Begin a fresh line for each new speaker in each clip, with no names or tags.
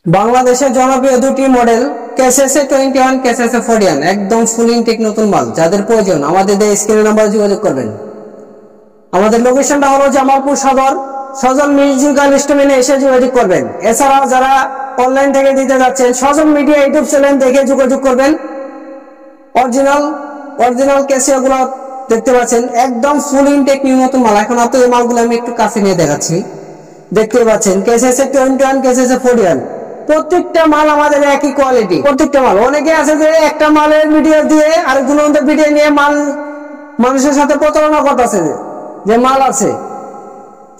বাংলাদেশের জনপ্রিয় দুটি মডেল কেসএসএ 21 কেসএসএ 41 একদম ফুল ইনটেক নতুন মাল। যাদের প্রয়োজন আমাদের স্ক্রিনে নাম্বারে যোগাযোগ করবেন। আমাদের লোকেশনটা হলো জামালপুর সদর, সজল মিউজিক্যাল ইনস্ট্রুমেন্টে এসে যোগাযোগ করবেন। এছাড়াও যারা অনলাইন থেকে দিতে যাচ্ছেন সজল মিডিয়া ইউটিউব চ্যানেল দেখে যোগাযোগ করবেন। অরিজিনাল ক্যাসিওগুলো দেখতে পাচ্ছেন একদম ফুল ইনটেক নিউ নতুন মাল। এখন আপনাদের এই মালগুলো আমি একটু কাছে নিয়ে দেখাচ্ছি। দেখতে পাচ্ছেন কেসএসএ 21 কেসএসএ 41 প্রত্যেকটা মাল আমাদের একই কোয়ালিটি। প্রত্যেকটা মাল, অনেকে আছে যে একটা মালের ভিডিও দিয়ে আরেকগুলো ভিডিও নিয়ে মাল মানুষের সাথে প্রতারণা করতেছে যে মাল আছে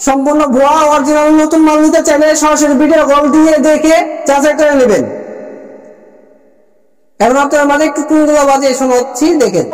সম্পূর্ণ ভুয়া। অরিজিনাল নতুন মাল নিতে চাইলে সরাসরি ভিডিও কল দিয়ে দেখে যাচাই করে নেবেন। এখন আপনার মাঝে একটু টুনগুলো বাজিয়ে শোনাচ্ছি, দেখেন।